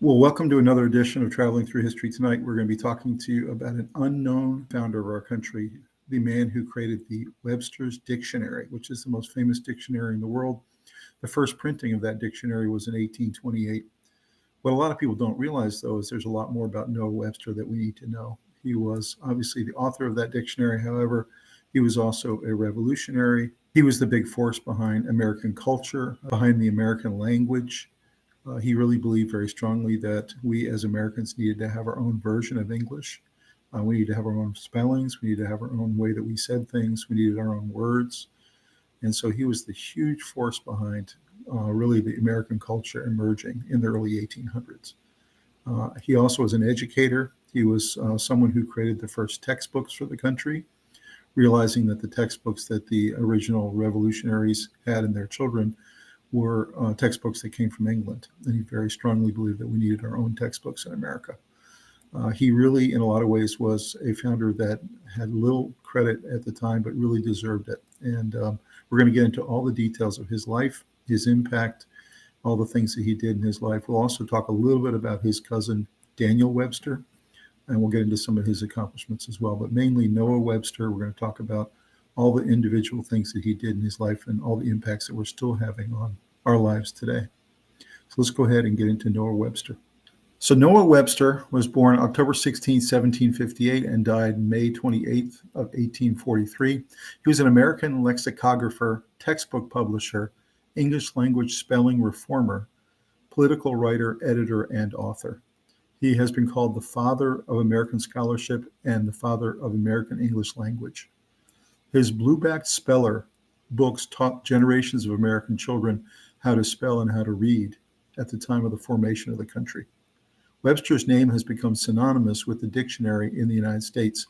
Well, welcome to another edition of Traveling Through History. Tonight, we're going to be talking to you about an unknown founder of our country, the man who created the Webster's Dictionary, which is the most famous dictionary in the world. The first printing of that dictionary was in 1828. What a lot of people don't realize, though, is there's a lot more about Noah Webster that we need to know. He was obviously the author of that dictionary. However, he was also a revolutionary. He was the big force behind American culture, behind the American language. He really believed very strongly that we as Americans needed to have our own version of English. We need to have our own spellings. We need to have our own way that we said things. We needed our own words. And so he was the huge force behind really the American culture emerging in the early 1800s. He also was an educator. He was someone who created the first textbooks for the country, realizing that the textbooks that the original revolutionaries had in their children were textbooks that came from England. And he very strongly believed that we needed our own textbooks in America. He really, in a lot of ways, was a founder that had little credit at the time, but really deserved it. And we're going to get into all the details of his life, his impact, all the things that he did in his life. We'll also talk a little bit about his cousin, Daniel Webster, and we'll get into some of his accomplishments as well. But mainly Noah Webster. We're going to talk about all the individual things that he did in his life and all the impacts that we're still having on our lives today. So let's go ahead and get into Noah Webster. So Noah Webster was born October 16, 1758, and died May 28th of 1843. He was an American lexicographer, textbook publisher, English language spelling reformer, political writer, editor, and author. He has been called the father of American scholarship and the father of American English language. His Blueback Speller books taught generations of American children how to spell and how to read at the time of the formation of the country. Webster's name has become synonymous with the dictionary in the United States,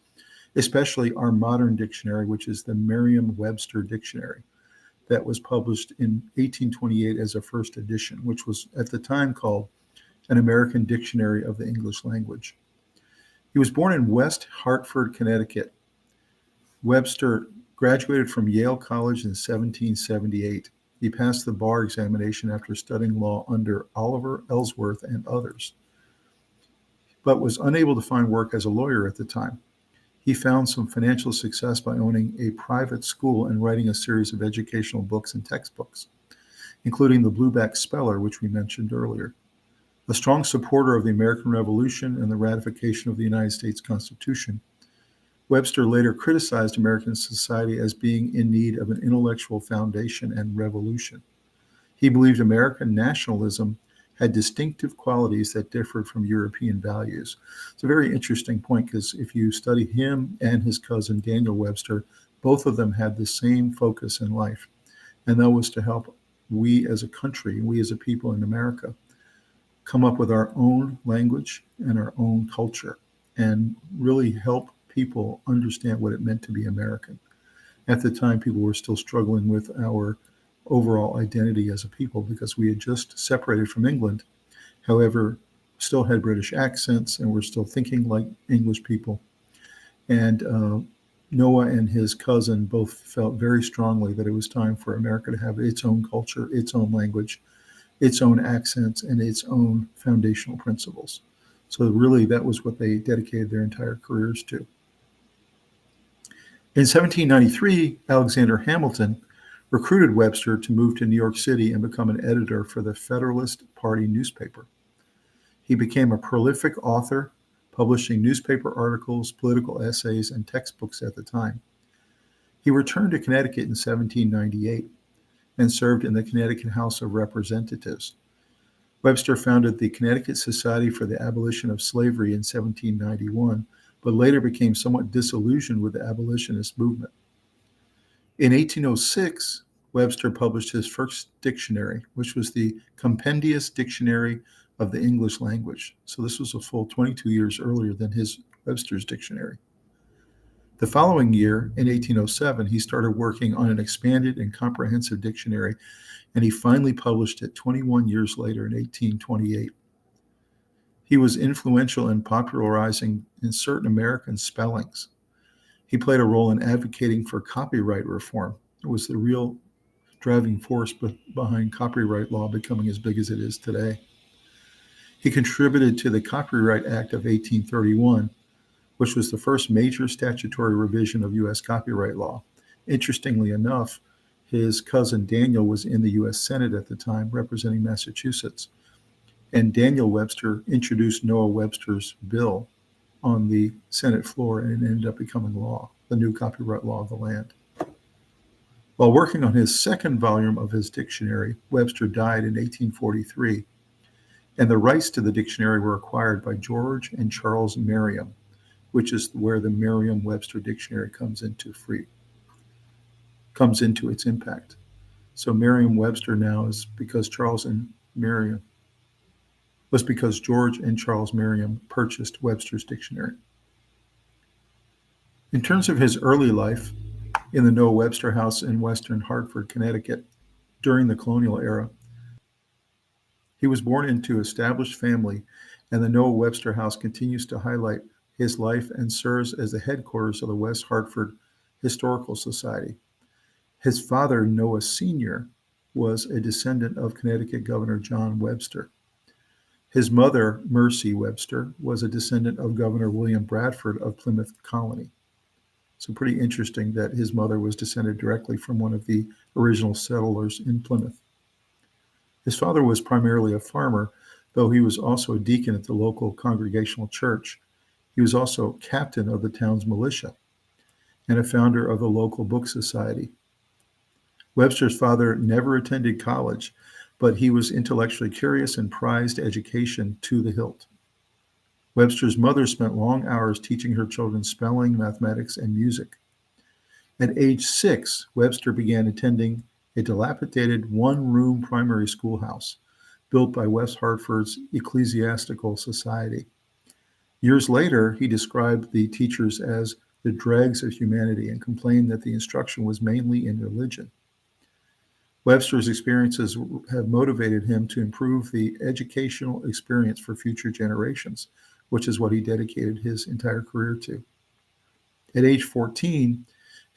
especially our modern dictionary, which is the Merriam-Webster dictionary that was published in 1828 as a first edition, which was at the time called an American Dictionary of the English Language. He was born in West Hartford, Connecticut. Webster graduated from Yale College in 1778. He passed the bar examination after studying law under Oliver Ellsworth and others, but was unable to find work as a lawyer at the time. He found some financial success by owning a private school and writing a series of educational books and textbooks, including the Blueback Speller, which we mentioned earlier. A strong supporter of the American Revolution and the ratification of the United States Constitution, Webster later criticized American society as being in need of an intellectual foundation and revolution. He believed American nationalism had distinctive qualities that differed from European values. It's a very interesting point because if you study him and his cousin Daniel Webster, both of them had the same focus in life, and that was to help we as a country, we as a people in America, come up with our own language and our own culture and really help people understand what it meant to be American. At the time, people were still struggling with our overall identity as a people because we had just separated from England. However, still had British accents and were still thinking like English people. And Noah and his cousin both felt very strongly that it was time for America to have its own culture, its own language, its own accents, and its own foundational principles. So really, that was what they dedicated their entire careers to. In 1793, Alexander Hamilton recruited Webster to move to New York City and become an editor for the Federalist Party newspaper. He became a prolific author, publishing newspaper articles, political essays, and textbooks at the time. He returned to Connecticut in 1798 and served in the Connecticut House of Representatives. Webster founded the Connecticut Society for the Abolition of Slavery in 1791, but later became somewhat disillusioned with the abolitionist movement. In 1806, Webster published his first dictionary, which was the Compendious Dictionary of the English Language. So this was a full 22 years earlier than his Webster's Dictionary. The following year, in 1807, he started working on an expanded and comprehensive dictionary, and he finally published it 21 years later in 1828. He was influential in popularizing in certain American spellings. He played a role in advocating for copyright reform. It was the real driving force behind copyright law becoming as big as it is today. He contributed to the Copyright Act of 1831, which was the first major statutory revision of U.S. copyright law. Interestingly enough, his cousin Daniel was in the U.S. Senate at the time, representing Massachusetts. And Daniel Webster introduced Noah Webster's bill on the Senate floor, and it ended up becoming law, the new copyright law of the land. While working on his second volume of his dictionary, Webster died in 1843, and the rights to the dictionary were acquired by George and Charles Merriam, which is where the Merriam-Webster dictionary comes into its impact. So Merriam-Webster now is because George and Charles Merriam purchased Webster's dictionary. In terms of his early life in the Noah Webster House in Western Hartford, Connecticut, during the colonial era, he was born into an established family, and the Noah Webster House continues to highlight his life and serves as the headquarters of the West Hartford Historical Society. His father, Noah Sr., was a descendant of Connecticut Governor John Webster. His mother, Mercy Webster, was a descendant of Governor William Bradford of Plymouth Colony. So pretty interesting that his mother was descended directly from one of the original settlers in Plymouth. His father was primarily a farmer, though he was also a deacon at the local Congregational church. He was also captain of the town's militia and a founder of the local book society. Webster's father never attended college, but he was intellectually curious and prized education to the hilt. Webster's mother spent long hours teaching her children spelling, mathematics, and music. At age 6, Webster began attending a dilapidated one-room primary schoolhouse built by West Hartford's Ecclesiastical Society. Years later, he described the teachers as the dregs of humanity and complained that the instruction was mainly in religion. Webster's experiences have motivated him to improve the educational experience for future generations, which is what he dedicated his entire career to. At age 14,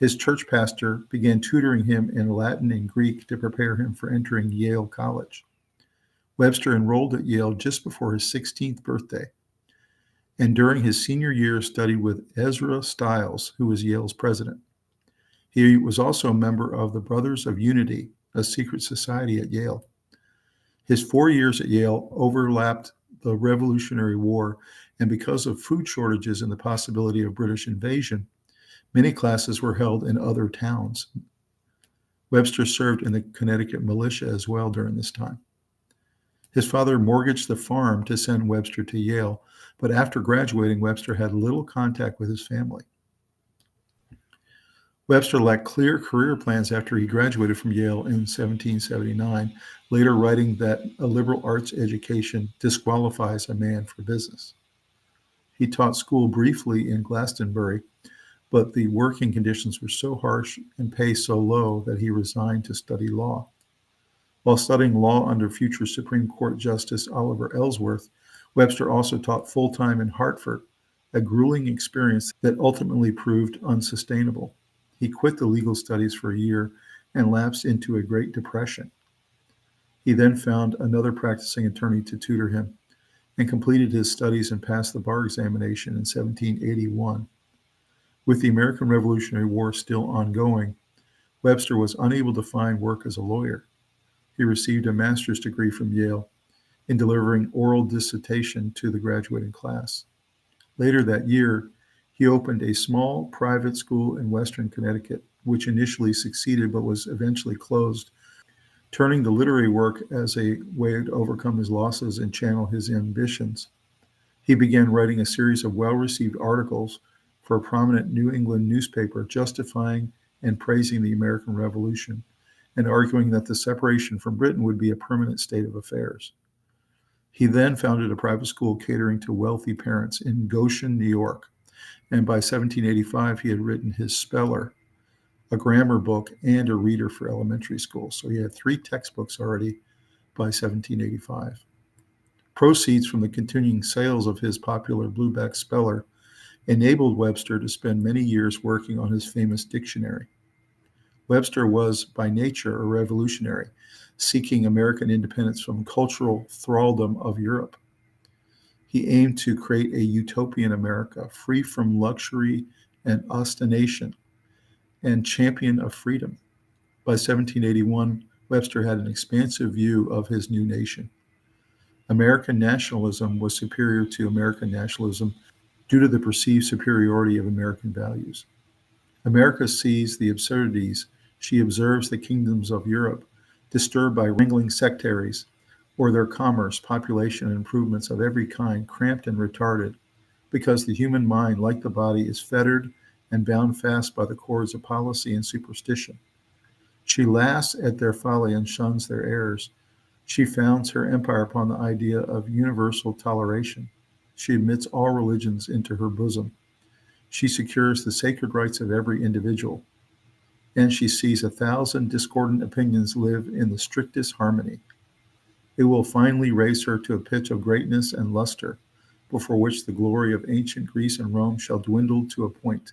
his church pastor began tutoring him in Latin and Greek to prepare him for entering Yale College. Webster enrolled at Yale just before his 16th birthday, and during his senior year studied with Ezra Stiles, who was Yale's president. He was also a member of the Brothers of Unity, a secret society at Yale. His 4 years at Yale overlapped the Revolutionary War, and because of food shortages and the possibility of British invasion, many classes were held in other towns. Webster served in the Connecticut militia as well during this time. His father mortgaged the farm to send Webster to Yale, but after graduating, Webster had little contact with his family. Webster lacked clear career plans after he graduated from Yale in 1779, later writing that a liberal arts education disqualifies a man for business. He taught school briefly in Glastonbury, but the working conditions were so harsh and pay so low that he resigned to study law. While studying law under future Supreme Court Justice Oliver Ellsworth, Webster also taught full-time in Hartford, a grueling experience that ultimately proved unsustainable. He quit the legal studies for a year and lapsed into a Great Depression. He then found another practicing attorney to tutor him and completed his studies and passed the bar examination in 1781. With the American Revolutionary War still ongoing, Webster was unable to find work as a lawyer. He received a master's degree from Yale in delivering oral dissertation to the graduating class. Later that year, he opened a small private school in Western Connecticut, which initially succeeded but was eventually closed, turning to literary work as a way to overcome his losses and channel his ambitions. He began writing a series of well-received articles for a prominent New England newspaper justifying and praising the American Revolution and arguing that the separation from Britain would be a permanent state of affairs. He then founded a private school catering to wealthy parents in Goshen, New York, and by 1785 he had written his Speller, a grammar book, and a reader for elementary school. So he had 3 textbooks already by 1785. Proceeds from the continuing sales of his popular blueback Speller enabled Webster to spend many years working on his famous dictionary. Webster was by nature a revolutionary, seeking American independence from cultural thraldom of Europe. He aimed to create a utopian America, free from luxury and ostentation, and champion of freedom. By 1781, Webster had an expansive view of his new nation. American nationalism was superior to American nationalism due to the perceived superiority of American values. America sees the absurdities. She observes the kingdoms of Europe disturbed by wrangling sectaries, or their commerce, population, and improvements of every kind cramped and retarded, because the human mind, like the body, is fettered and bound fast by the cords of policy and superstition. She laughs at their folly and shuns their errors. She founds her empire upon the idea of universal toleration. She admits all religions into her bosom. She secures the sacred rights of every individual, and she sees 1,000 discordant opinions live in the strictest harmony. It will finally raise her to a pitch of greatness and luster, before which the glory of ancient Greece and Rome shall dwindle to a point,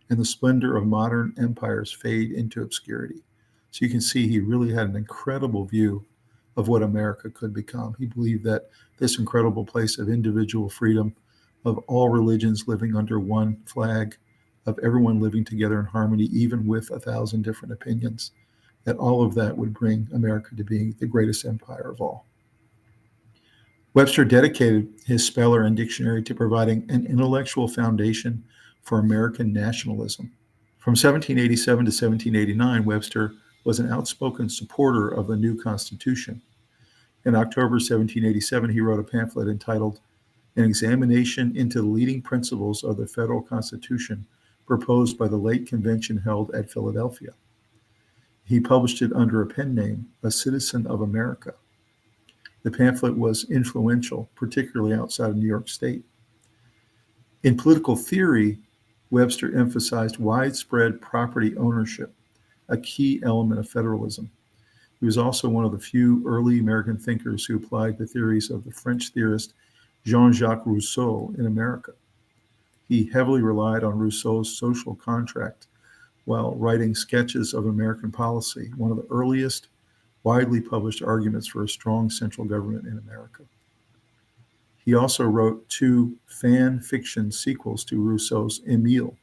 and the splendor of modern empires fade into obscurity. So you can see he really had an incredible view of what America could become. He believed that this incredible place of individual freedom, of all religions living under one flag, of everyone living together in harmony, even with 1,000 different opinions, that all of that would bring America to being the greatest empire of all. Webster dedicated his speller and dictionary to providing an intellectual foundation for American nationalism. From 1787 to 1789, Webster was an outspoken supporter of the new Constitution. In October 1787, he wrote a pamphlet entitled An Examination into the Leading Principles of the Federal Constitution proposed by the late convention held at Philadelphia. He published it under a pen name, A Citizen of America. The pamphlet was influential, particularly outside of New York State. In political theory, Webster emphasized widespread property ownership, a key element of federalism. He was also one of the few early American thinkers who applied the theories of the French theorist Jean-Jacques Rousseau in America. He heavily relied on Rousseau's social contract while writing sketches of American policy, one of the earliest widely published arguments for a strong central government in America. He also wrote 2 fan fiction sequels to Rousseau's Emile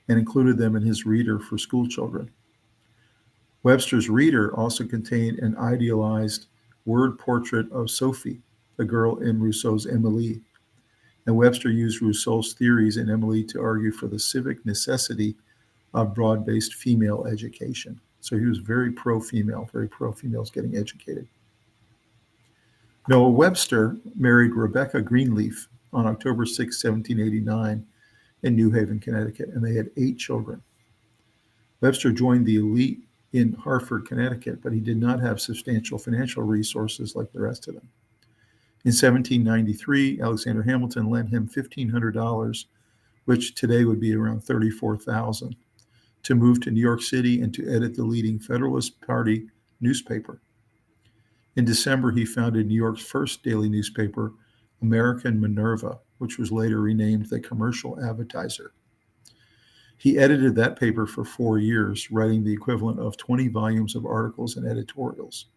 and included them in his Reader for schoolchildren. Webster's Reader also contained an idealized word portrait of Sophie, the girl in Rousseau's Emily. And Webster used Rousseau's theories in Emily to argue for the civic necessity of broad-based female education. So he was very pro-female, very pro-females getting educated. Noah Webster married Rebecca Greenleaf on October 6, 1789 in New Haven, Connecticut, and they had 8 children. Webster joined the elite in Hartford, Connecticut, but he did not have substantial financial resources like the rest of them. In 1793, Alexander Hamilton lent him $1,500, which today would be around $34,000, to move to New York City and to edit the leading Federalist Party newspaper. In December, he founded New York's first daily newspaper, American Minerva, which was later renamed the Commercial Advertiser. He edited that paper for 4 years, writing the equivalent of 20 volumes of articles and editorials.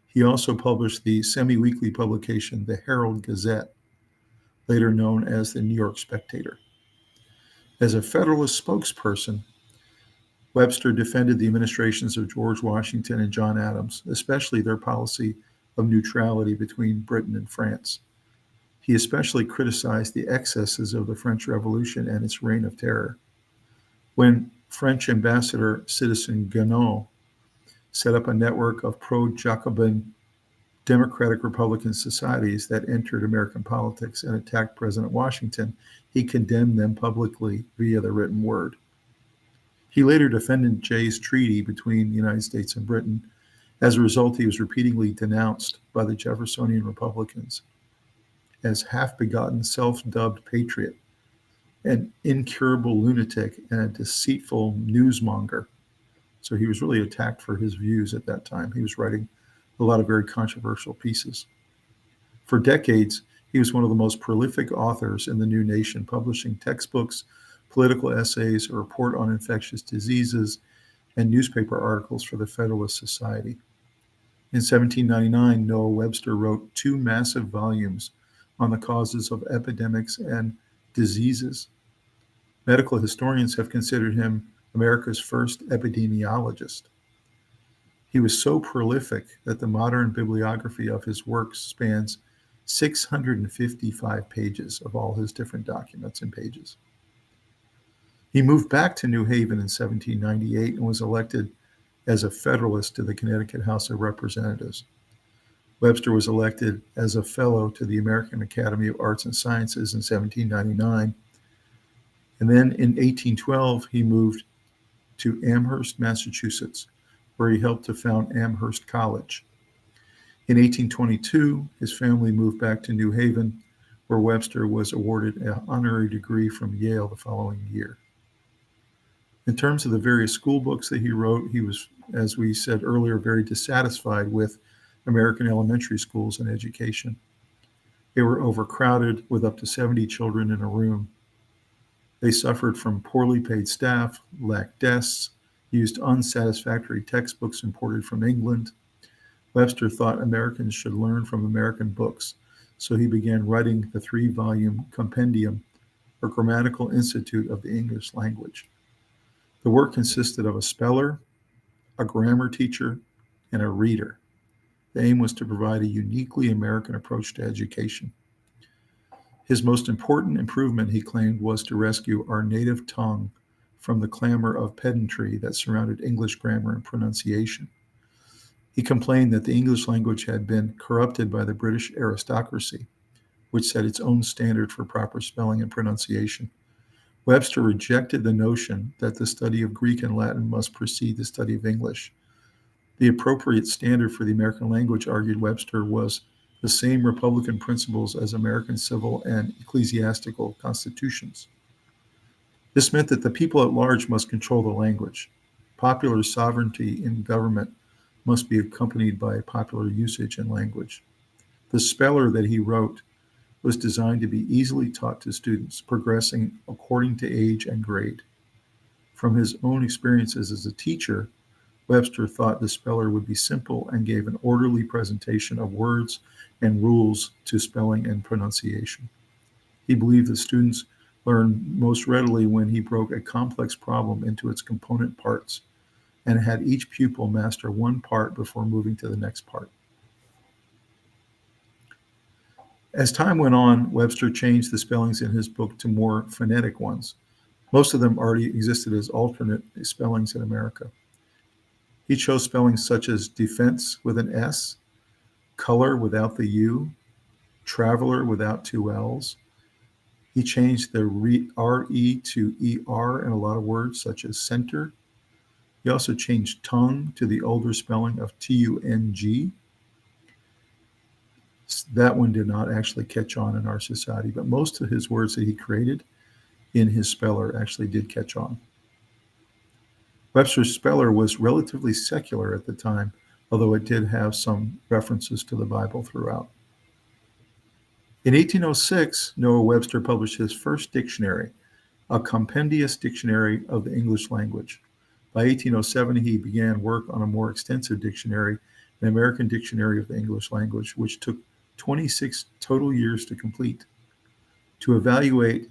He also published the semi-weekly publication, the Herald Gazette, later known as the New York Spectator. As a Federalist spokesperson, Webster defended the administrations of George Washington and John Adams, especially their policy of neutrality between Britain and France. He especially criticized the excesses of the French Revolution and its reign of terror. When French ambassador Citizen Guénaud set up a network of pro-Jacobin democratic Republican societies that entered American politics and attacked President Washington, he condemned them publicly via the written word. He later defended Jay's treaty between the United States and Britain. As a result, he was repeatedly denounced by the Jeffersonian Republicans as half-begotten, self-dubbed patriot, an incurable lunatic, and a deceitful newsmonger. So he was really attacked for his views at that time. He was writing a lot of very controversial pieces. For decades, he was one of the most prolific authors in the new nation, publishing textbooks, political essays, a report on infectious diseases, and newspaper articles for the Federalist Society. In 1799, Noah Webster wrote 2 massive volumes on the causes of epidemics and diseases. Medical historians have considered him America's first epidemiologist. He was so prolific that the modern bibliography of his works spans 655 pages of all his different documents and pages. He moved back to New Haven in 1798 and was elected as a Federalist to the Connecticut House of Representatives. Webster was elected as a Fellow to the American Academy of Arts and Sciences in 1799. And then in 1812, he moved to Amherst, Massachusetts, where he helped to found Amherst College. In 1822, his family moved back to New Haven, where Webster was awarded an honorary degree from Yale the following year. In terms of the various school books that he wrote, he was, as we said earlier, very dissatisfied with American elementary schools and education. They were overcrowded with up to 70 children in a room. They suffered from poorly paid staff, lacked desks, used unsatisfactory textbooks imported from England. Webster thought Americans should learn from American books, so he began writing the 3-volume compendium, or Grammatical Institute of the English Language. The work consisted of a speller, a grammar teacher, and a reader. The aim was to provide a uniquely American approach to education. His most important improvement, he claimed, was to rescue our native tongue from the clamor of pedantry that surrounded English grammar and pronunciation. He complained that the English language had been corrupted by the British aristocracy, which set its own standard for proper spelling and pronunciation. Webster rejected the notion that the study of Greek and Latin must precede the study of English. The appropriate standard for the American language, argued Webster, was the same Republican principles as American civil and ecclesiastical constitutions. This meant that the people at large must control the language. Popular sovereignty in government must be accompanied by popular usage and language. The speller that he wrote was designed to be easily taught to students, progressing according to age and grade. From his own experiences as a teacher, Webster thought the speller would be simple and gave an orderly presentation of words and rules to spelling and pronunciation. He believed that students learned most readily when he broke a complex problem into its component parts and had each pupil master one part before moving to the next part. As time went on, Webster changed the spellings in his book to more phonetic ones. Most of them already existed as alternate spellings in America. He chose spellings such as defense with an S, color without the U, traveler without 2 L's. He changed the R-E to E-R in a lot of words, such as center. He also changed tongue to the older spelling of T-U-N-G. That one did not actually catch on in our society, but most of his words that he created in his speller actually did catch on. Webster's speller was relatively secular at the time, although it did have some references to the Bible throughout. In 1806, Noah Webster published his first dictionary, a compendious dictionary of the English language. By 1807, he began work on a more extensive dictionary, an American Dictionary of the English Language, which took 26 total years to complete. To evaluate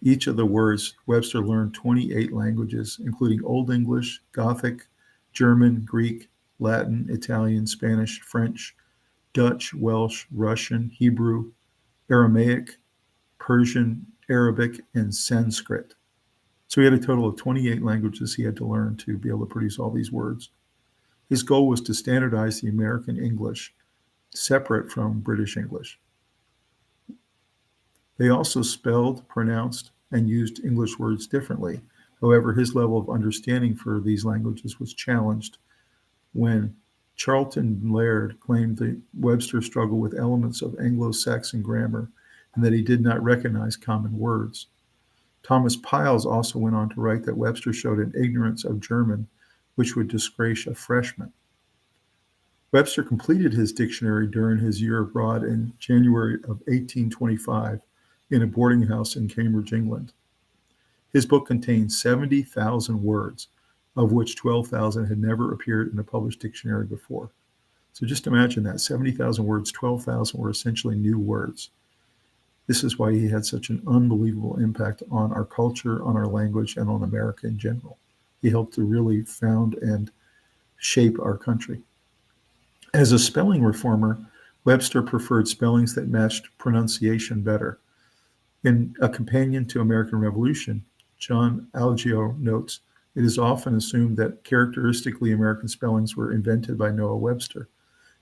each of the words, Webster learned 28 languages, including Old English, Gothic, German, Greek, Latin, Italian, Spanish, French, Dutch, Welsh, Russian, Hebrew, Aramaic, Persian, Arabic, and Sanskrit. So he had a total of 28 languages he had to learn to be able to produce all these words. His goal was to standardize the American English, separate from British English. They also spelled, pronounced, and used English words differently. However, his level of understanding for these languages was challenged when Charlton Laird claimed that Webster struggled with elements of Anglo-Saxon grammar and that he did not recognize common words. Thomas Piles also went on to write that Webster showed an ignorance of German which would disgrace a freshman. Webster completed his dictionary during his year abroad in January of 1825 in a boarding house in Cambridge, England. His book contained 70,000 words, of which 12,000 had never appeared in a published dictionary before. So just imagine that, 70,000 words, 12,000 were essentially new words. This is why he had such an unbelievable impact on our culture, on our language, and on America in general. He helped to really found and shape our country. As a spelling reformer, Webster preferred spellings that matched pronunciation better. In A Companion to American Revolution, John Algeo notes, it is often assumed that characteristically American spellings were invented by Noah Webster.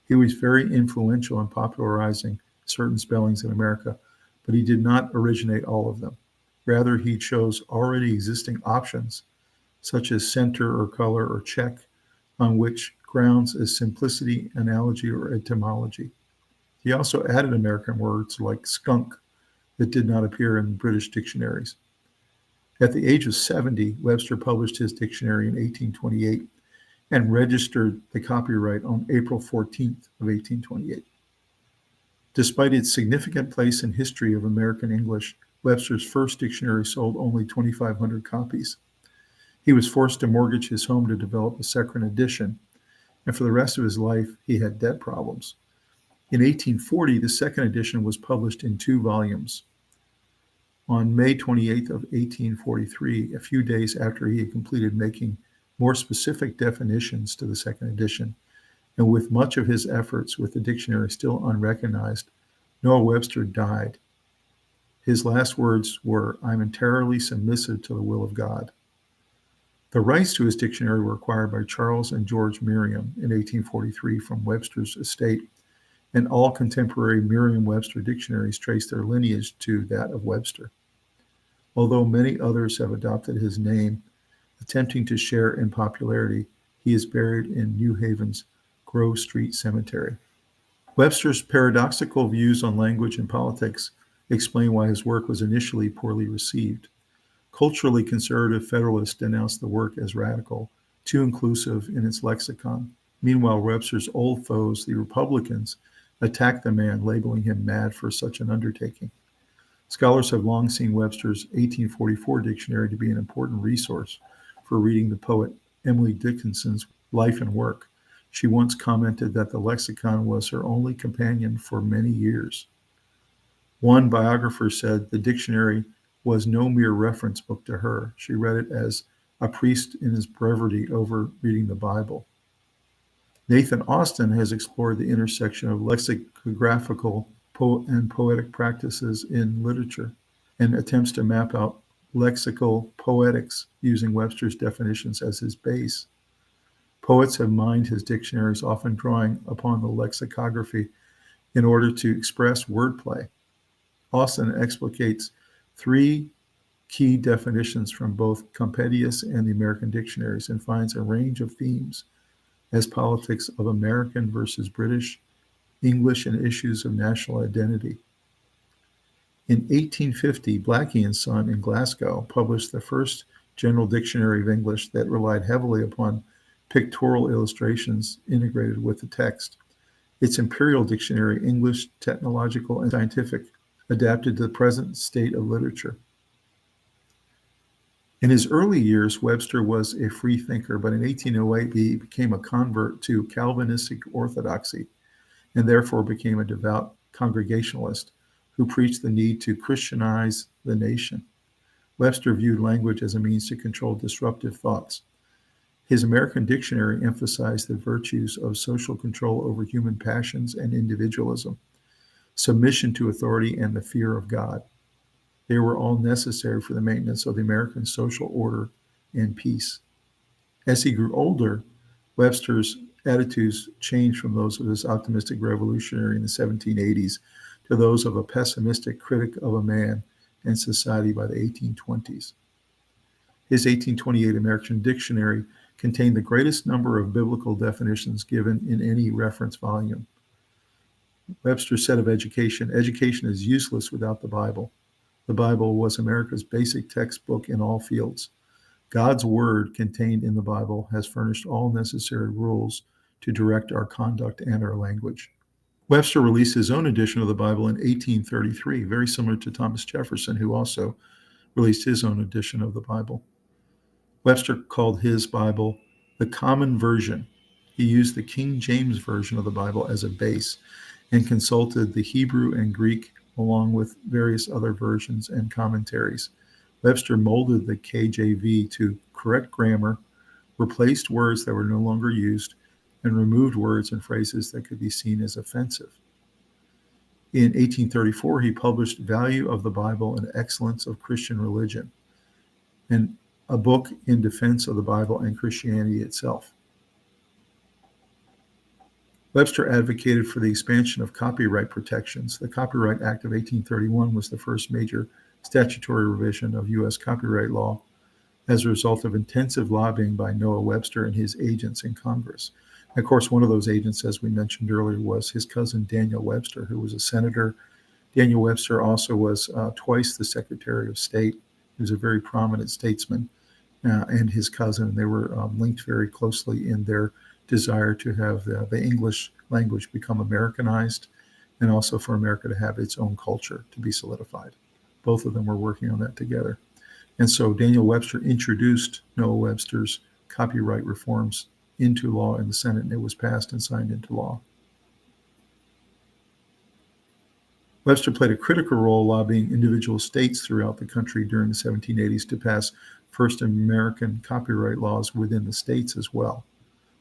He was very influential in popularizing certain spellings in America, but he did not originate all of them. Rather, he chose already existing options, such as center or color or check, on which grounds as simplicity, analogy, or etymology. He also added American words like skunk that did not appear in British dictionaries. At the age of 70, Webster published his dictionary in 1828 and registered the copyright on April 14th of 1828. Despite its significant place in history of American English, Webster's first dictionary sold only 2,500 copies. He was forced to mortgage his home to develop a second edition, and for the rest of his life, he had debt problems. In 1840, the second edition was published in 2 volumes. On May 28th of 1843, a few days after he had completed making more specific definitions to the second edition, and with much of his efforts with the dictionary still unrecognized, Noah Webster died. His last words were, "I'm entirely submissive to the will of God." The rights to his dictionary were acquired by Charles and George Merriam in 1843 from Webster's estate, and all contemporary Merriam-Webster dictionaries trace their lineage to that of Webster. Although many others have adopted his name, attempting to share in popularity, he is buried in New Haven's Grove Street Cemetery. Webster's paradoxical views on language and politics explain why his work was initially poorly received. Culturally conservative Federalists denounced the work as radical, too inclusive in its lexicon. Meanwhile, Webster's old foes, the Republicans, attacked the man, labeling him mad for such an undertaking. Scholars have long seen Webster's 1844 dictionary to be an important resource for reading the poet Emily Dickinson's life and work. She once commented that the lexicon was her only companion for many years. One biographer said the dictionary was no mere reference book to her. She read it as a priest in his brevity over reading the Bible. Nathan Austin has explored the intersection of lexicographical and poetic practices in literature and attempts to map out lexical poetics using Webster's definitions as his base. Poets have mined his dictionaries, often drawing upon the lexicography in order to express wordplay. Austin explicates 3 key definitions from both Compedius and the American dictionaries and finds a range of themes as politics of American versus British, English, and issues of national identity. In 1850, Blackie and Son in Glasgow published the first general dictionary of English that relied heavily upon pictorial illustrations integrated with the text. Its imperial dictionary, English, Technological, and Scientific, adapted to the present state of literature. In his early years, Webster was a free thinker, but in 1808 he became a convert to Calvinistic orthodoxy and therefore became a devout Congregationalist who preached the need to Christianize the nation. Webster viewed language as a means to control disruptive thoughts. His American dictionary emphasized the virtues of social control over human passions and individualism, submission to authority, and the fear of God. They were all necessary for the maintenance of the American social order and peace. As he grew older, Webster's attitudes changed from those of his optimistic revolutionary in the 1780s to those of a pessimistic critic of a man and society by the 1820s. His 1828 American Dictionary contained the greatest number of biblical definitions given in any reference volume. Webster said of education, "Education is useless without the Bible. The Bible was America's basic textbook in all fields. God's word contained in the Bible has furnished all necessary rules to direct our conduct and our language." Webster released his own edition of the Bible in 1833, very similar to Thomas Jefferson, who also released his own edition of the Bible. Webster called his Bible the Common Version. He used the King James Version of the Bible as a base and consulted the Hebrew and Greek along with various other versions and commentaries. Webster molded the KJV to correct grammar, replaced words that were no longer used, and removed words and phrases that could be seen as offensive. In 1834, he published Value of the Bible and Excellence of Christian Religion, and a book in defense of the Bible and Christianity itself. Webster advocated for the expansion of copyright protections. The Copyright Act of 1831 was the first major statutory revision of U.S. copyright law as a result of intensive lobbying by Noah Webster and his agents in Congress. Of course, one of those agents, as we mentioned earlier, was his cousin Daniel Webster, who was a senator. Daniel Webster also was twice the Secretary of State. He was a very prominent statesman, and his cousin. They were linked very closely in their desire to have the English language become Americanized, and also for America to have its own culture to be solidified. Both of them were working on that together. And so Daniel Webster introduced Noah Webster's copyright reforms into law in the Senate, and it was passed and signed into law. Webster played a critical role lobbying individual states throughout the country during the 1780s to pass first American copyright laws within the states as well.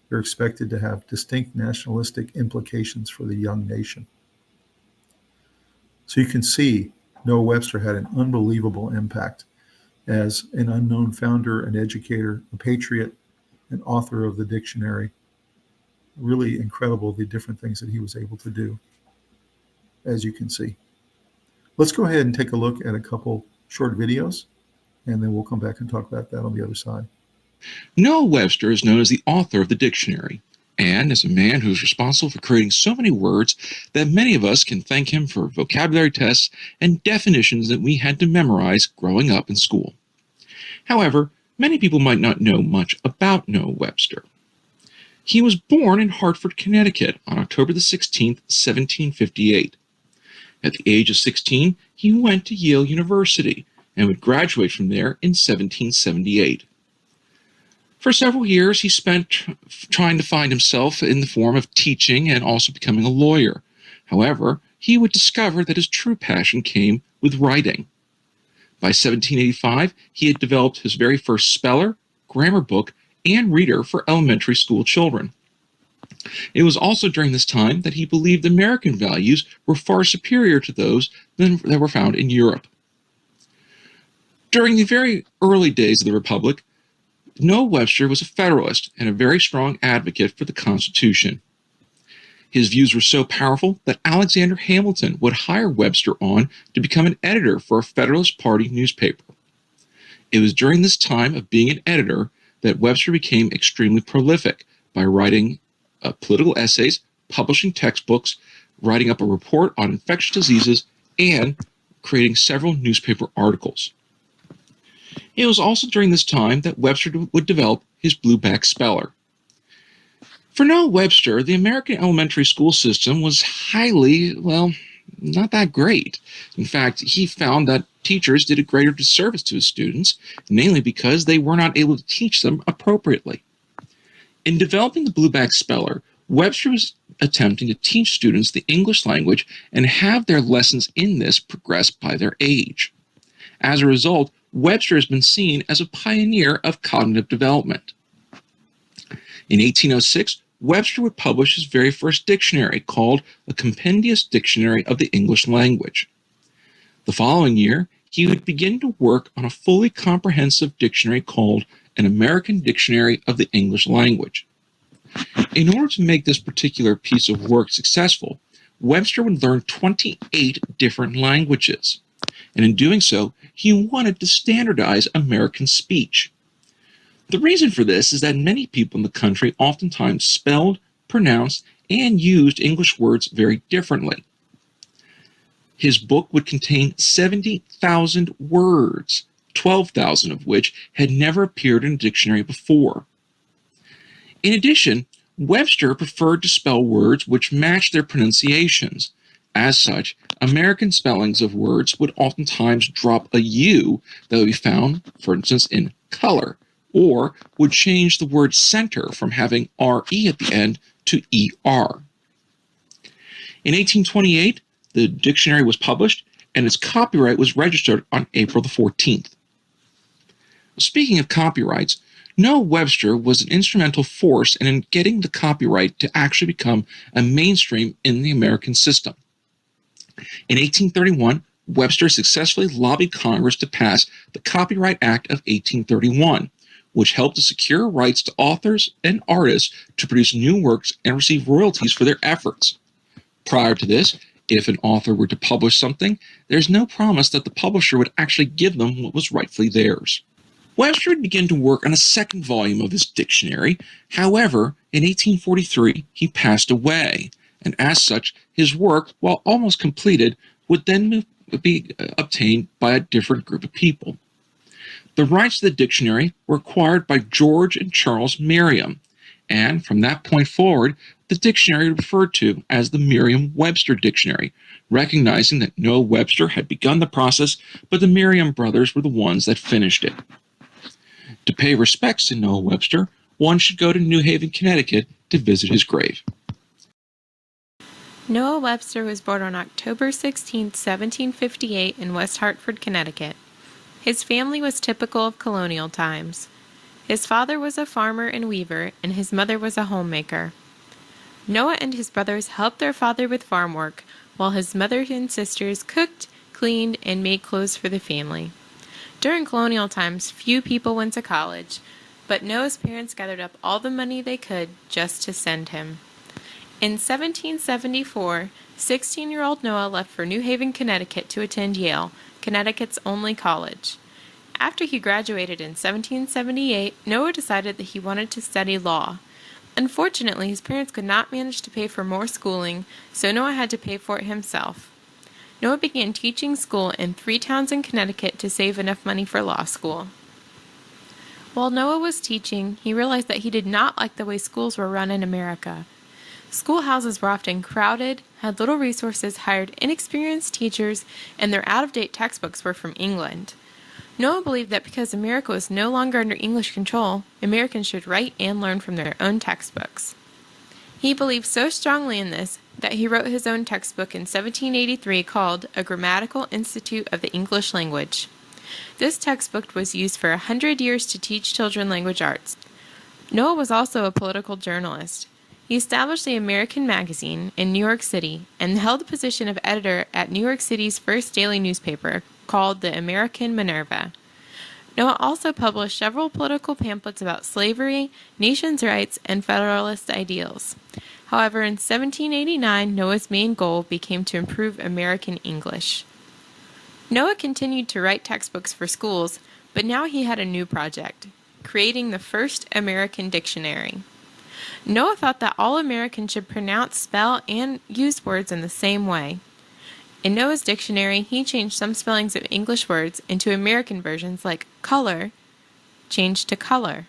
They're expected to have distinct nationalistic implications for the young nation. So you can see Noah Webster had an unbelievable impact as an unknown founder, an educator, a patriot, an author of the dictionary. Really incredible, the different things that he was able to do, as you can see. Let's go ahead and take a look at a couple short videos, and then we'll come back and talk about that on the other side. Noah Webster is known as the author of the dictionary, and as a man who is responsible for creating so many words that many of us can thank him for vocabulary tests and definitions that we had to memorize growing up in school. However, many people might not know much about Noah Webster. He was born in Hartford, Connecticut on October the 16th, 1758. At the age of 16, he went to Yale University and would graduate from there in 1778. For several years, he spent trying to find himself in the form of teaching and also becoming a lawyer. However, he would discover that his true passion came with writing. By 1785, he had developed his very first speller, grammar book, and reader for elementary school children. It was also during this time that he believed American values were far superior to those that were found in Europe. During the very early days of the Republic, Noah Webster was a Federalist and a very strong advocate for the Constitution. His views were so powerful that Alexander Hamilton would hire Webster on to become an editor for a Federalist Party newspaper. It was during this time of being an editor that Webster became extremely prolific by writing political essays, publishing textbooks, writing up a report on infectious diseases, and creating several newspaper articles. It was also during this time that Webster would develop his blueback speller. For Noah Webster, the American elementary school system was highly, not that great. In fact, he found that teachers did a greater disservice to his students, mainly because they were not able to teach them appropriately. In developing the blueback speller, Webster was attempting to teach students the English language and have their lessons in this progress by their age. As a result, Webster has been seen as a pioneer of cognitive development. In 1806, Webster would publish his very first dictionary called A Compendious Dictionary of the English Language. The following year, he would begin to work on a fully comprehensive dictionary called An American Dictionary of the English Language. In order to make this particular piece of work successful, Webster would learn 28 different languages, and in doing so, he wanted to standardize American speech. The reason for this is that many people in the country oftentimes spelled, pronounced, and used English words very differently. His book would contain 70,000 words, 12,000 of which had never appeared in a dictionary before. In addition, Webster preferred to spell words which matched their pronunciations. As such, American spellings of words would oftentimes drop a U that would be found, for instance, in color, or would change the word center from having RE at the end to ER. In 1828, the dictionary was published, and its copyright was registered on April the 14th. Speaking of copyrights, Noah Webster was an instrumental force in getting the copyright to actually become a mainstream in the American system. In 1831, Webster successfully lobbied Congress to pass the Copyright Act of 1831, which helped to secure rights to authors and artists to produce new works and receive royalties for their efforts. Prior to this, if an author were to publish something, there's no promise that the publisher would actually give them what was rightfully theirs. Webster would begin to work on a second volume of his dictionary. However, in 1843, he passed away, and as such, his work, while almost completed, would then be obtained by a different group of people. The rights to the dictionary were acquired by George and Charles Merriam, and from that point forward, the dictionary was referred to as the Merriam-Webster Dictionary, recognizing that Noah Webster had begun the process, but the Merriam brothers were the ones that finished it. To pay respects to Noah Webster, one should go to New Haven, Connecticut to visit his grave. Noah Webster was born on October 16, 1758 in West Hartford, Connecticut. His family was typical of colonial times. His father was a farmer and weaver, and his mother was a homemaker. Noah and his brothers helped their father with farm work, while his mother and sisters cooked, cleaned, and made clothes for the family. During colonial times, few people went to college, but Noah's parents gathered up all the money they could just to send him. In 1774, 16-year-old Noah left for New Haven, Connecticut to attend Yale, Connecticut's only college. After he graduated in 1778, Noah decided that he wanted to study law. Unfortunately, his parents could not manage to pay for more schooling, so Noah had to pay for it himself. Noah began teaching school in 3 towns in Connecticut to save enough money for law school. While Noah was teaching, he realized that he did not like the way schools were run in America. Schoolhouses were often crowded, had little resources, hired inexperienced teachers, and their out-of-date textbooks were from England. Noah believed that because America was no longer under English control, Americans should write and learn from their own textbooks. He believed so strongly in this that he wrote his own textbook in 1783 called A Grammatical Institute of the English Language. This textbook was used for 100 years to teach children language arts. Noah was also a political journalist. He established the American Magazine in New York City and held the position of editor at New York City's first daily newspaper, called the American Minerva. Noah also published several political pamphlets about slavery, nations' rights, and Federalist ideals. However, in 1789, Noah's main goal became to improve American English. Noah continued to write textbooks for schools, but now he had a new project, creating the first American dictionary. Noah thought that all Americans should pronounce, spell, and use words in the same way. In Noah's dictionary, he changed some spellings of English words into American versions like color, changed to color.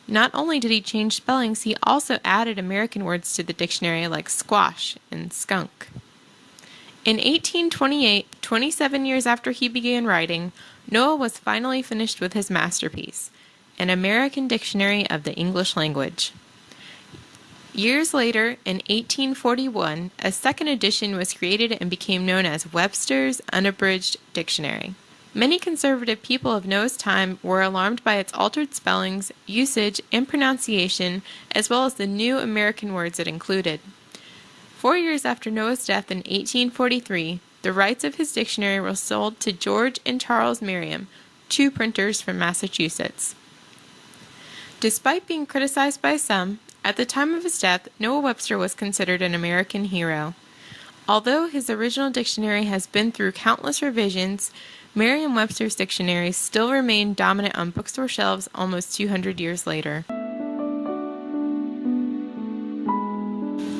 Not only did he change spellings, he also added American words to the dictionary like squash and skunk. In 1828, 27 years after he began writing, Noah was finally finished with his masterpiece, an American Dictionary of the English Language. Years later, in 1841, a second edition was created and became known as Webster's Unabridged Dictionary. Many conservative people of Noah's time were alarmed by its altered spellings, usage, and pronunciation, as well as the new American words it included. 4 years after Noah's death in 1843, the rights of his dictionary were sold to George and Charles Merriam, 2 printers from Massachusetts. Despite being criticized by some, at the time of his death, Noah Webster was considered an American hero. Although his original dictionary has been through countless revisions, Merriam-Webster's dictionaries still remain dominant on bookstore shelves almost 200 years later.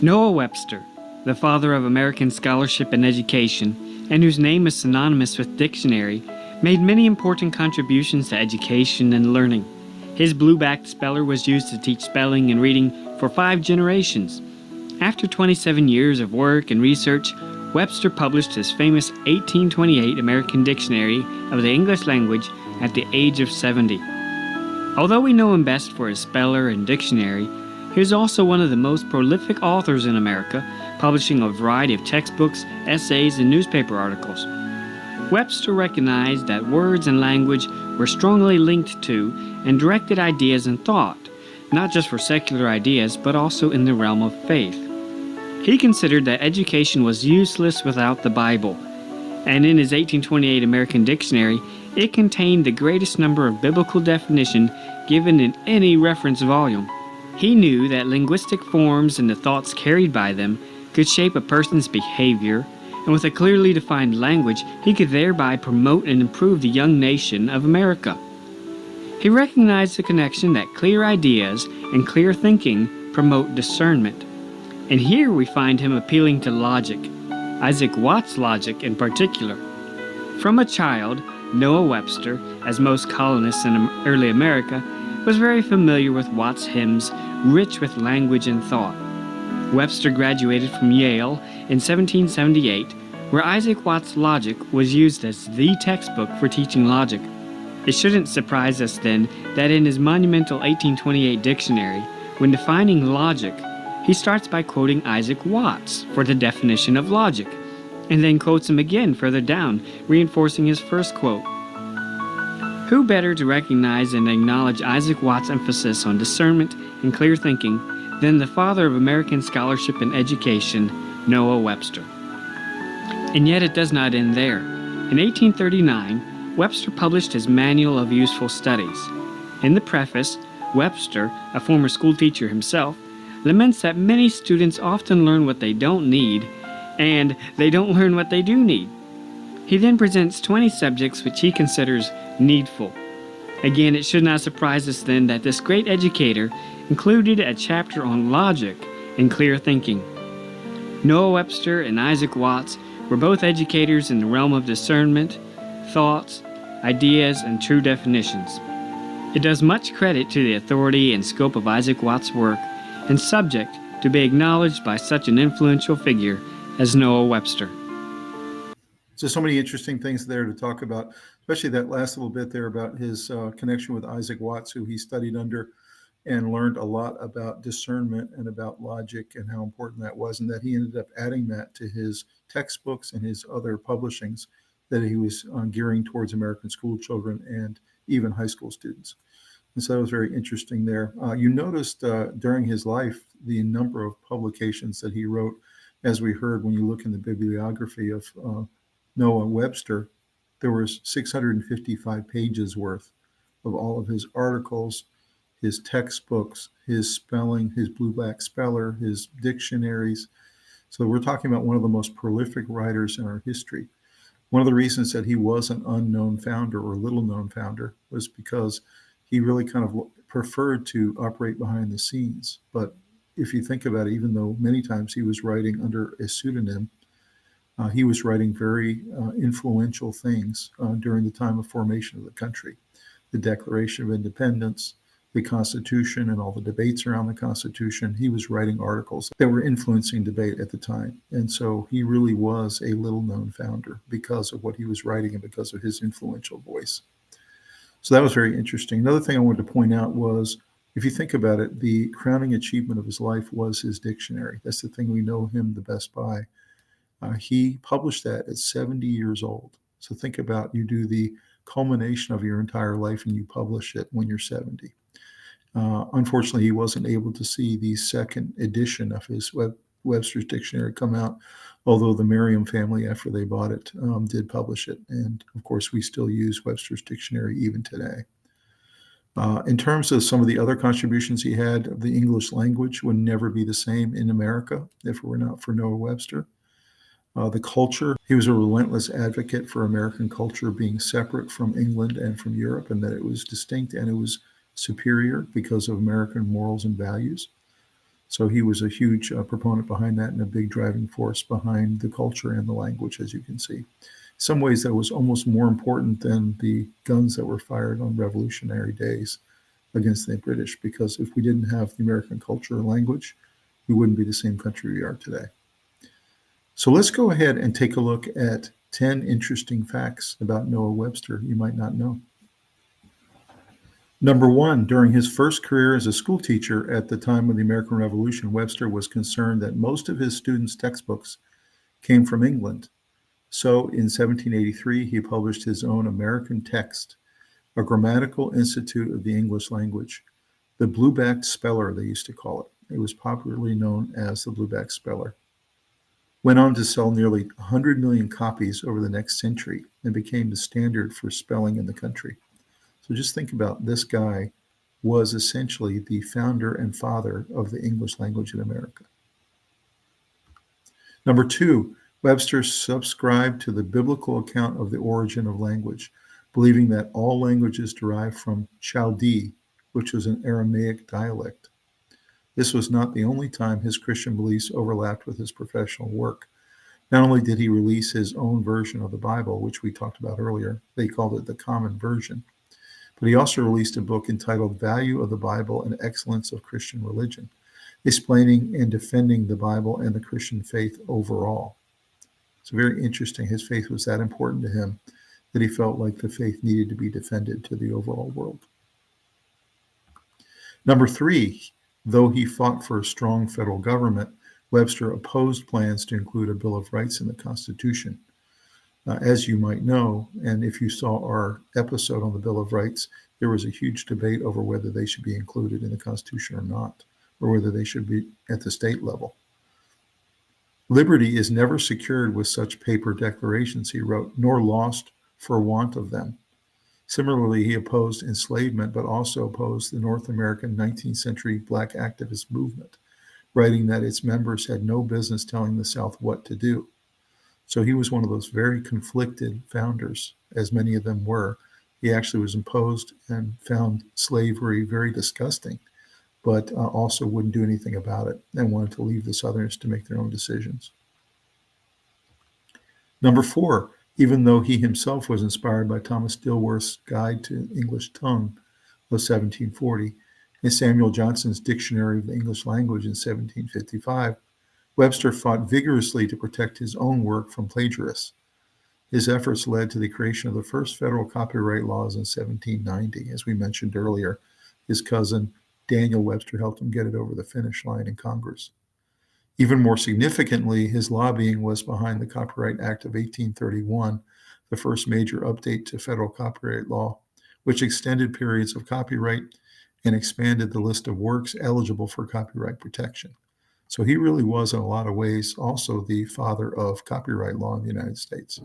Noah Webster, the father of American scholarship and education, and whose name is synonymous with dictionary, made many important contributions to education and learning. His blue-backed speller was used to teach spelling and reading for 5 generations. After 27 years of work and research, Webster published his famous 1828 American Dictionary of the English Language at the age of 70. Although we know him best for his speller and dictionary, he is also one of the most prolific authors in America, publishing a variety of textbooks, essays, and newspaper articles. Webster recognized that words and language were strongly linked to and directed ideas and thought, not just for secular ideas, but also in the realm of faith. He considered that education was useless without the Bible, and in his 1828 American Dictionary, it contained the greatest number of biblical definitions given in any reference volume. He knew that linguistic forms and the thoughts carried by them could shape a person's behavior, and with a clearly defined language, he could thereby promote and improve the young nation of America. He recognized the connection that clear ideas and clear thinking promote discernment. And here we find him appealing to logic, Isaac Watts' logic in particular. From a child, Noah Webster, as most colonists in early America, was very familiar with Watts' hymns, rich with language and thought. Webster graduated from Yale in 1778, where Isaac Watts' logic was used as the textbook for teaching logic. It shouldn't surprise us then that in his monumental 1828 dictionary, when defining logic, he starts by quoting Isaac Watts for the definition of logic, and then quotes him again further down, reinforcing his first quote. Who better to recognize and acknowledge Isaac Watts' emphasis on discernment and clear thinking than the father of American scholarship and education, Noah Webster? And yet it does not end there. In 1839, Webster published his Manual of Useful Studies. In the preface, Webster, a former schoolteacher himself, laments that many students often learn what they don't need, and they don't learn what they do need. He then presents 20 subjects which he considers needful. Again, it should not surprise us then that this great educator included a chapter on logic and clear thinking. Noah Webster and Isaac Watts were both educators in the realm of discernment, thoughts, ideas, and true definitions. It does much credit to the authority and scope of Isaac Watts' work and subject to be acknowledged by such an influential figure as Noah Webster. So many interesting things there to talk about, especially that last little bit there about his connection with Isaac Watts, who he studied under and learned a lot about discernment and about logic and how important that was, and that he ended up adding that to his textbooks and his other publishings that he was gearing towards American school children and even high school students. And so that was very interesting there. You noticed during his life the number of publications that he wrote, as we heard when you look in the bibliography of Noah Webster. There was 655 pages worth of all of his articles, his textbooks, his spelling, his blue-black speller, his dictionaries. So we're talking about one of the most prolific writers in our history. One of the reasons that he was an unknown founder or little-known founder was because he really kind of preferred to operate behind the scenes. But if you think about it, even though many times he was writing under a pseudonym, he was writing very influential things during the time of formation of the country. The Declaration of Independence, the Constitution, and all the debates around the Constitution. He was writing articles that were influencing debate at the time. And so he really was a little-known founder because of what he was writing and because of his influential voice. So that was very interesting. Another thing I wanted to point out was, if you think about it, the crowning achievement of his life was his dictionary. That's the thing we know him the best by. He published that at 70 years old. So think about, you do the culmination of your entire life and you publish it when you're 70. Unfortunately, he wasn't able to see the second edition of his Webster's Dictionary come out, although the Merriam family, after they bought it, did publish it. And of course, we still use Webster's Dictionary even today. In terms of some of the other contributions he had, the English language would never be the same in America if it were not for Noah Webster. The culture, he was a relentless advocate for American culture being separate from England and from Europe, and that it was distinct and it was superior because of American morals and values. So he was a huge proponent behind that and a big driving force behind the culture and the language, as you can see. In some ways, that was almost more important than the guns that were fired on revolutionary days against the British, because if we didn't have the American culture and language, we wouldn't be the same country we are today. So let's go ahead and take a look at 10 interesting facts about Noah Webster you might not know. Number one, during his first career as a school teacher at the time of the American Revolution, Webster was concerned that most of his students' textbooks came from England. So in 1783, he published his own American text, A Grammatical Institute of the English Language. The Blue-backed Speller, they used to call it. It was popularly known as the Blue-backed Speller. Went on to sell nearly 100 million copies over the next century and became the standard for spelling in the country. So just think about this guy was essentially the founder and father of the English language in America. Number two, Webster subscribed to the biblical account of the origin of language, believing that all languages derive from Chaldee, which was an Aramaic dialect. This was not the only time his Christian beliefs overlapped with his professional work. Not only did he release his own version of the Bible, which we talked about earlier, they called it the Common Version, but he also released a book entitled Value of the Bible and Excellence of Christian Religion, explaining and defending the Bible and the Christian faith overall. It's very interesting. His faith was that important to him that he felt like the faith needed to be defended to the overall world. Number three, though he fought for a strong federal government, Webster opposed plans to include a Bill of Rights in the Constitution. As you might know, and if you saw our episode on the Bill of Rights, there was a huge debate over whether they should be included in the Constitution or not, or whether they should be at the state level. Liberty is never secured with such paper declarations, he wrote, nor lost for want of them. Similarly, he opposed enslavement, but also opposed the North American 19th century Black activist movement, writing that its members had no business telling the South what to do. So he was one of those very conflicted founders, as many of them were. He actually was imposed and found slavery very disgusting, but also wouldn't do anything about it and wanted to leave the Southerners to make their own decisions. Number four, even though he himself was inspired by Thomas Dilworth's Guide to English Tongue of 1740 and Samuel Johnson's Dictionary of the English Language in 1755, Webster fought vigorously to protect his own work from plagiarists. His efforts led to the creation of the first federal copyright laws in 1790. As we mentioned earlier, his cousin Daniel Webster helped him get it over the finish line in Congress. Even more significantly, his lobbying was behind the Copyright Act of 1831, the first major update to federal copyright law, which extended periods of copyright and expanded the list of works eligible for copyright protection. So he really was, in a lot of ways, also the father of copyright law in the United States.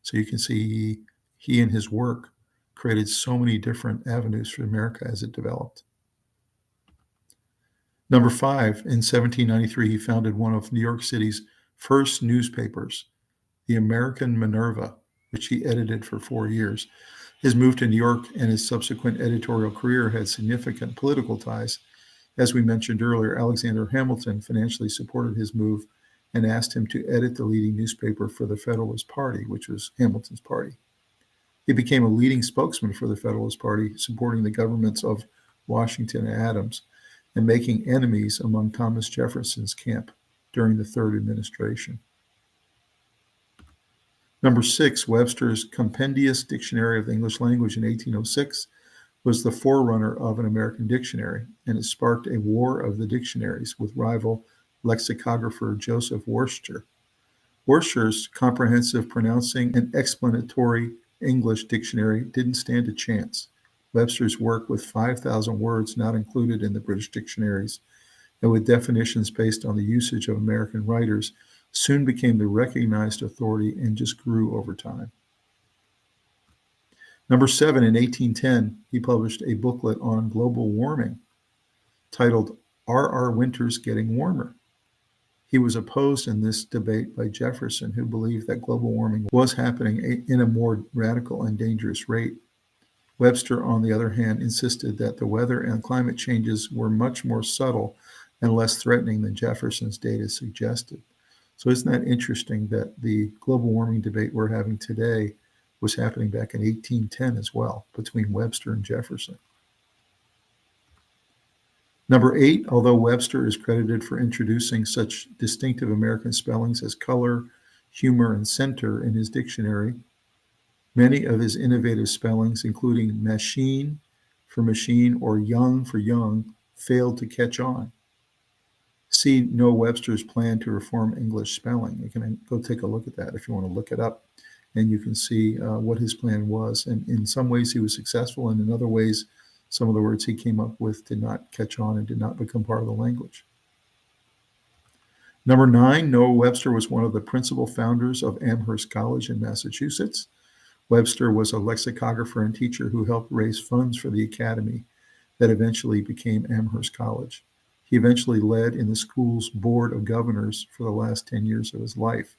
So you can see he and his work created so many different avenues for America as it developed. Number five, in 1793, he founded one of New York City's first newspapers, the American Minerva, which he edited for 4 years. His move to New York and his subsequent editorial career had significant political ties. As we mentioned earlier, Alexander Hamilton financially supported his move and asked him to edit the leading newspaper for the Federalist Party, which was Hamilton's party. He became a leading spokesman for the Federalist Party, supporting the governments of Washington and Adams, and making enemies among Thomas Jefferson's camp during the Third Administration. Number six, Webster's Compendious Dictionary of the English Language in 1806 was the forerunner of an American dictionary, and it sparked a war of the dictionaries with rival lexicographer Joseph Worcester. Worcester's comprehensive pronouncing and explanatory English dictionary didn't stand a chance. Webster's work with 5,000 words not included in the British dictionaries, and with definitions based on the usage of American writers, soon became the recognized authority and just grew over time. Number seven, in 1810, he published a booklet on global warming titled, Are Our Winters Getting Warmer? He was opposed in this debate by Jefferson, who believed that global warming was happening in a more radical and dangerous rate. Webster, on the other hand, insisted that the weather and climate changes were much more subtle and less threatening than Jefferson's data suggested. So isn't that interesting that the global warming debate we're having today was happening back in 1810 as well, between Webster and Jefferson? Number eight, although Webster is credited for introducing such distinctive American spellings as color, humor, and center in his dictionary, many of his innovative spellings, including machine, for machine or young for young failed to catch on. See Noah Webster's plan to reform English spelling. You can go take a look at that if you want to look it up, and you can see what his plan was. And in some ways he was successful, and in other ways some of the words he came up with did not catch on and did not become part of the language. Number 9, Noah Webster was one of the principal founders of Amherst College in Massachusetts. Webster was a lexicographer and teacher who helped raise funds for the academy that eventually became Amherst College. He eventually led in the school's board of governors for the last 10 years of his life.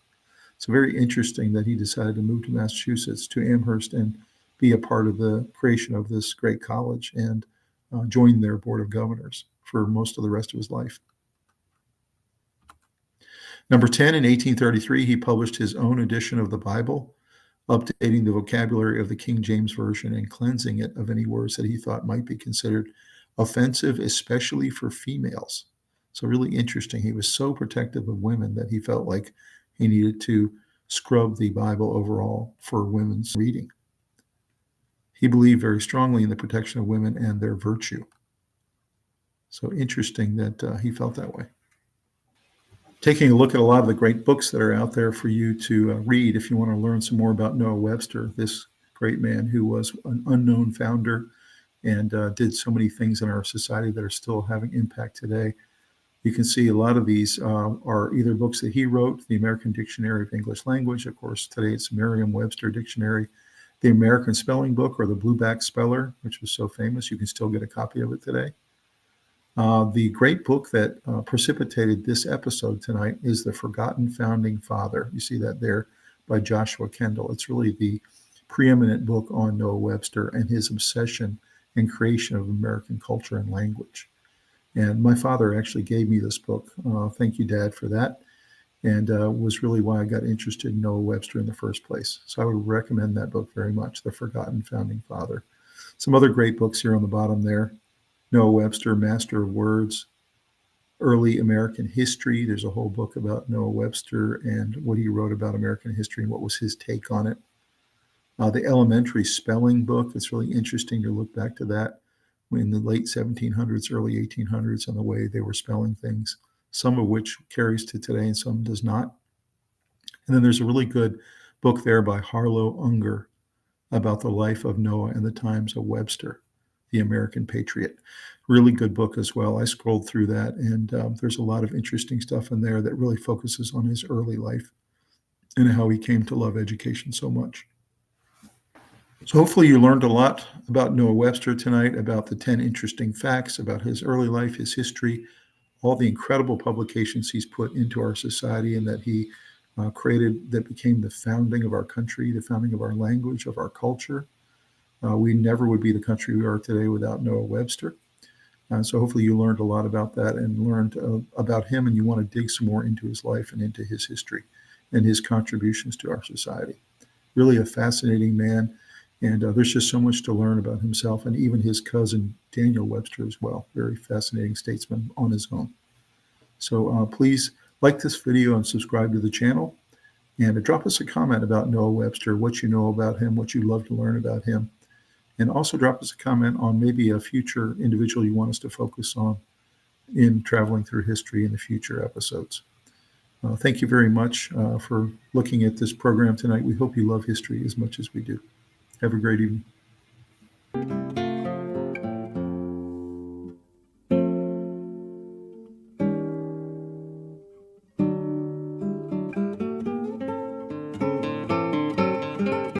It's very interesting that he decided to move to Massachusetts, to Amherst, and be a part of the creation of this great college and join their board of governors for most of the rest of his life. Number 10, in 1833, he published his own edition of the Bible, updating the vocabulary of the King James Version and cleansing it of any words that he thought might be considered offensive, especially for females. So really interesting. He was so protective of women that he felt like he needed to scrub the Bible overall for women's reading. He believed very strongly in the protection of women and their virtue. So interesting that he felt that way. Taking a look at a lot of the great books that are out there for you to read if you want to learn some more about Noah Webster, this great man who was an unknown founder and did so many things in our society that are still having impact today. You can see a lot of these are either books that he wrote, the American Dictionary of English Language. Of course, today it's Merriam-Webster Dictionary, the American Spelling Book, or the Blueback Speller, which was so famous. You can still get a copy of it today. The great book that precipitated this episode tonight is The Forgotten Founding Father. You see that there by Joshua Kendall. It's really the preeminent book on Noah Webster and his obsession and creation of American culture and language. And my father actually gave me this book. Thank you, Dad, for that. And was really why I got interested in Noah Webster in the first place. So I would recommend that book very much, The Forgotten Founding Father. Some other great books here on the bottom there. Noah Webster, Master of Words, Early American History. There's a whole book about Noah Webster and what he wrote about American history and what was his take on it. The Elementary Spelling Book. It's really interesting to look back to that in the late 1700s, early 1800s, on the way they were spelling things, some of which carries to today and some does not. And then there's a really good book there by Harlow Unger about the life of Noah and the times of Webster, the American Patriot. Really good book as well. I scrolled through that, and there's a lot of interesting stuff in there that really focuses on his early life and how he came to love education so much. So hopefully you learned a lot about Noah Webster tonight, about the 10 interesting facts about his early life, his history, all the incredible publications he's put into our society and that he created that became the founding of our country, the founding of our language, of our culture. We never would be the country we are today without Noah Webster. So hopefully you learned a lot about that and learned about him, and you want to dig some more into his life and into his history and his contributions to our society. Really a fascinating man, and there's just so much to learn about himself and even his cousin Daniel Webster as well. Very fascinating statesman on his own. So please like this video and subscribe to the channel, and drop us a comment about Noah Webster, what you know about him, what you'd love to learn about him. And also drop us a comment on maybe a future individual you want us to focus on in traveling through history in the future episodes. Thank you very much for looking at this program tonight. We hope you love history as much as we do. Have a great evening.